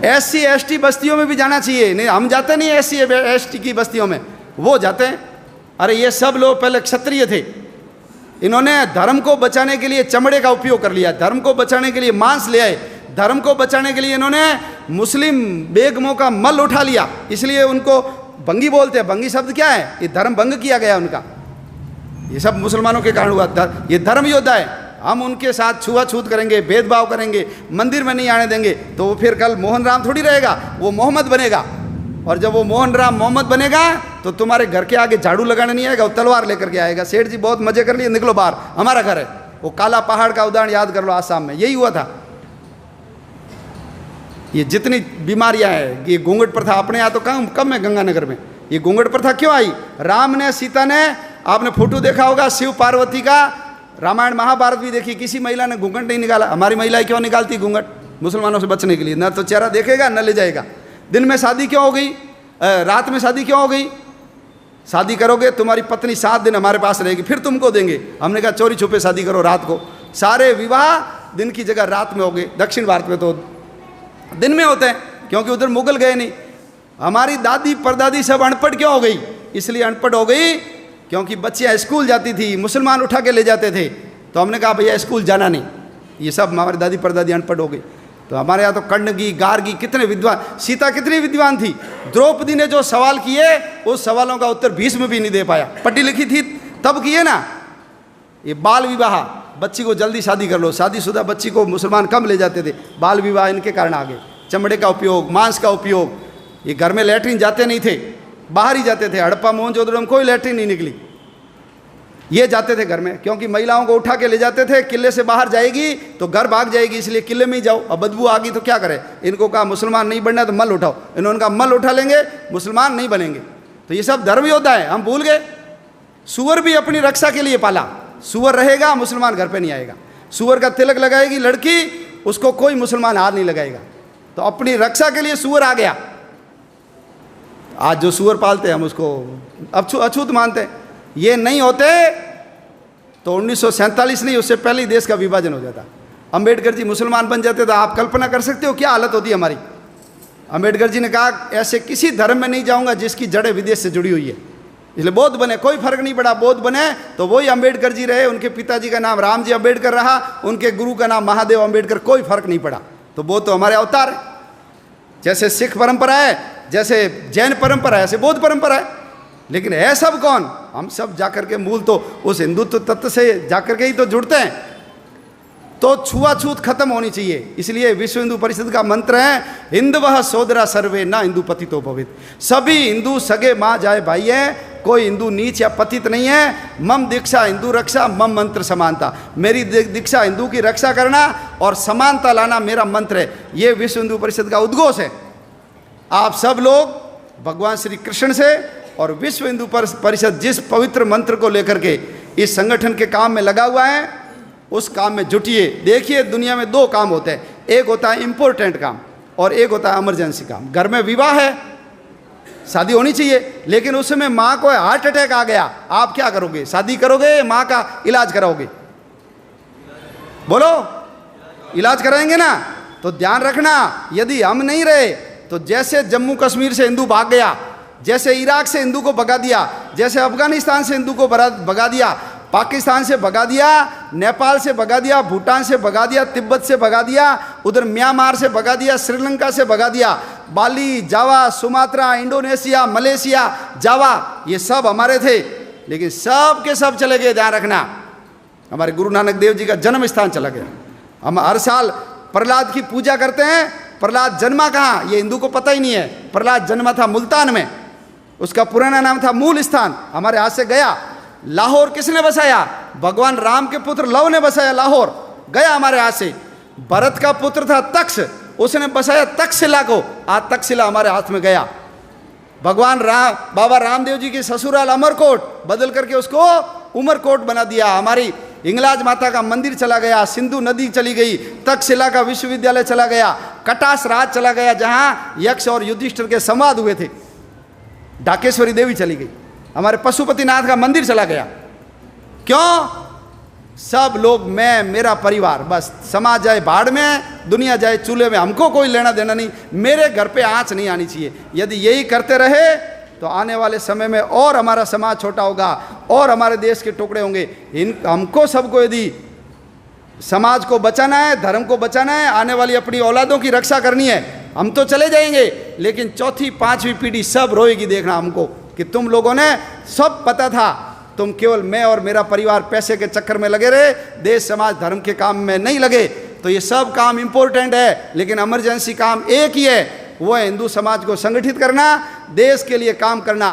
SC ST बस्तियों में भी जाना चाहिए। नहीं, हम जाते नहीं SC ST की बस्तियों में, वो जाते हैं। अरे ये सब लोग पहले क्षत्रिय थे, इन्होंने धर्म को बचाने के लिए चमड़े का उपयोग कर लिया, धर्म को बचाने के लिए मांस ले आए, धर्म को बचाने के लिए इन्होंने मुस्लिम बेगमों का मल उठा लिया, इसलिए उनको भंगी बोलते हैं। भंगी शब्द क्या है? ये धर्म भंग किया गया उनका। ये सब मुसलमानों के कारण हुआ। ये धर्म योद्धा है, हम उनके साथ छुआछूत करेंगे, भेदभाव करेंगे, मंदिर में नहीं आने देंगे, तो वो फिर कल मोहन राम थोड़ी रहेगा, वो मोहम्मद बनेगा। और जब वो मोहन राम मोहम्मद बनेगा तो तुम्हारे घर के आगे झाड़ू लगाने नहीं आएगा, वो तलवार लेकर के आएगा। सेठ जी बहुत मजे कर लिए, निकलो बाहर, हमारा घर है। वो काला पहाड़ का उदाहरण याद कर लो, आसाम में यही हुआ था। ये जितनी बीमारियां हैं, ये घूंघट प्रथा अपने यहाँ तो कम है गंगानगर में। ये घूंघट प्रथा क्यों आई? राम ने, सीता ने, आपने फोटो देखा होगा शिव पार्वती का, रामायण महाभारत भी देखी, किसी महिला ने घूंघट नहीं निकाला। हमारी महिलाएं क्यों निकालती घूंघट? मुसलमानों से बचने के लिए। न तो चेहरा देखेगा न ले जाएगा। दिन में शादी क्यों हो गई? रात में शादी क्यों हो गई? शादी करोगे तुम्हारी पत्नी 7 दिन हमारे पास रहेगी, फिर तुमको देंगे। हमने कहा चोरी छुपे शादी करो रात को। सारे विवाह दिन की जगह रात में हो गए। दक्षिण भारत में तो दिन में होते हैं, क्योंकि उधर मुगल गए नहीं। हमारी दादी परदादी सब अनपढ़ क्यों हो गई? इसलिए अनपढ़ हो गई क्योंकि बच्चियाँ स्कूल जाती थी, मुसलमान उठा के ले जाते थे, तो हमने कहा भैया स्कूल जाना नहीं। ये सब हमारी दादी परदादी अनपढ़ हो गई। तो हमारे यहाँ तो कण्णगी, गार्गी, कितने विद्वान, सीता कितनी विद्वान थी। द्रौपदी ने जो सवाल किए उस सवालों का उत्तर भीष्म भी नहीं दे पाया। पढ़ी लिखी थी तब किए ना। ये बाल विवाह, बच्ची को जल्दी शादी कर लो, शादीशुदा बच्ची को मुसलमान कम ले जाते थे। बाल विवाह इनके कारण आ गए। चमड़े का उपयोग, मांस का उपयोग। ये घर में लैट्रिन जाते नहीं थे, बाहर ही जाते थे। हड़प्पा मोहनजोदड़ो में कोई लैट्रिन नहीं निकली, ये जाते थे घर में, क्योंकि महिलाओं को उठा के ले जाते थे। किले से बाहर जाएगी तो घर भाग जाएगी, इसलिए किले में ही जाओ। अब बदबू आ गई तो क्या करें? इनको कहा मुसलमान नहीं बनना तो मल उठाओ। इन्होंने कहा मल उठा लेंगे, मुसलमान नहीं बनेंगे। तो ये सब धर्म योद्धा है, हम भूल गए। सुअर भी अपनी रक्षा के लिए पाला। सुअर रहेगा, मुसलमान घर पे नहीं आएगा। सुअर का तिलक लगाएगी लड़की, उसको कोई मुसलमान हाथ नहीं लगाएगा। तो अपनी रक्षा के लिए सुअर आ गया। आज जो सुअर पालते हैं हम उसको अछूत मानते हैं। ये नहीं होते तो 1947 नहीं, उससे पहले ही देश का विभाजन हो जाता। अंबेडकर जी मुसलमान बन जाते तो आप कल्पना कर सकते हो क्या हालत होती हमारी। अंबेडकर जी ने कहा ऐसे किसी धर्म में नहीं जाऊंगा जिसकी जड़ें विदेश से जुड़ी हुई है, इसलिए बौद्ध बने। कोई फर्क नहीं पड़ा, बौद्ध बने तो वही अंबेडकर जी रहे। उनके पिताजी का नाम रामजी अंबेडकर रहा, उनके गुरु का नाम महादेव अंबेडकर, कोई फर्क नहीं पड़ा। तो बौद्ध तो हमारे अवतार है। जैसे सिख परंपरा है, जैसे जैन परंपरा है, ऐसे बौद्ध परंपरा है। लेकिन है सब कौन? हम सब जाकर के मूल तो उस हिंदुत्व तत्व से जाकर के ही तो जुड़ते हैं। तो छुआछूत खत्म होनी चाहिए। इसलिए विश्व हिंदू परिषद का मंत्र है हिंदवः सोदरा सर्वे न हिंदू पतितो भवेत्। सभी हिंदू सगे माँ जाए भाई है, कोई हिंदू नीच या पतित नहीं है। मम दीक्षा हिंदू रक्षा, मम मंत्र समानता। मेरी दीक्षा हिंदू की रक्षा करना और समानता लाना मेरा मंत्र है। ये विश्व हिंदू परिषद का उद्घोष है। आप सब लोग भगवान श्री कृष्ण से और विश्व हिंदू परिषद जिस पवित्र मंत्र को लेकर के इस संगठन के काम में लगा हुआ है, उस काम में जुटिए। देखिए दुनिया में 2 काम होते हैं, एक होता है इम्पोर्टेंट काम और एक होता है इमरजेंसी काम। घर में विवाह है, शादी होनी चाहिए, लेकिन उस समय माँ को हार्ट अटैक आ गया, आप क्या करोगे? शादी करोगे, माँ का इलाज कराओगे? बोलो, इलाज कराएंगे ना? तो ध्यान रखना, यदि हम नहीं रहे तो जैसे जम्मू कश्मीर से हिंदू भाग गया, जैसे इराक से हिंदू को भगा दिया, जैसे अफगानिस्तान से हिंदू को भगा दिया, पाकिस्तान से भगा दिया, नेपाल से भगा दिया, भूटान से भगा दिया, तिब्बत से भगा दिया, उधर म्यांमार से भगा दिया, श्रीलंका से भगा दिया, बाली, जावा, सुमात्रा, इंडोनेशिया, मलेशिया, जावा, ये सब हमारे थे, लेकिन सब के सब चले गए। ध्यान रखना, हमारे गुरु नानक देव जी का जन्म स्थान चला गया। हम हर साल प्रहलाद की पूजा करते हैं। प्रहलाद जन्मा कहाँ, ये हिंदू को पता ही नहीं है। प्रहलाद जन्मा था मुल्तान में, उसका पुराना नाम था मूल स्थान, हमारे हाथ से गया। लाहौर किसने बसाया? भगवान राम के पुत्र लव ने बसाया। लाहौर गया हमारे हाथ से। भरत का पुत्र था तक्ष, उसने बसाया तक्षशिला को, आज तक्षशिला हमारे हाथ में गया। भगवान राम, बाबा रामदेव जी की ससुराल अमरकोट बदल करके उसको उमरकोट बना दिया। हमारी हिंगलाज माता का मंदिर चला गया, सिंधु नदी चली गई, तक्षशिला का विश्वविद्यालय चला गया, कटास राज चला गया जहाँ यक्ष और युधिष्ठिर के संवाद हुए थे, ढाकेश्वरी देवी चली गई, हमारे पशुपतिनाथ का मंदिर चला गया। क्यों? सब लोग, मैं, मेरा परिवार, बस समाज जाए भाड़ में, दुनिया जाए चूल्हे में, हमको कोई लेना देना नहीं, मेरे घर पे आँच नहीं आनी चाहिए। यदि यही करते रहे तो आने वाले समय में और हमारा समाज छोटा होगा और हमारे देश के टुकड़े होंगे। हमको सबको यदि समाज को बचाना है, धर्म को बचाना है, आने वाली अपनी औलादों की रक्षा करनी है, हम तो चले जाएंगे, लेकिन चौथी पांचवी पीढ़ी सब रोएगी देखना हमको कि तुम लोगों ने सब पता था, तुम केवल मैं और मेरा परिवार पैसे के चक्कर में लगे रहे, देश समाज धर्म के काम में नहीं लगे। तो ये सब काम इंपॉर्टेंट है, लेकिन इमरजेंसी काम एक ही है, वो है हिंदू समाज को संगठित करना, देश के लिए काम करना।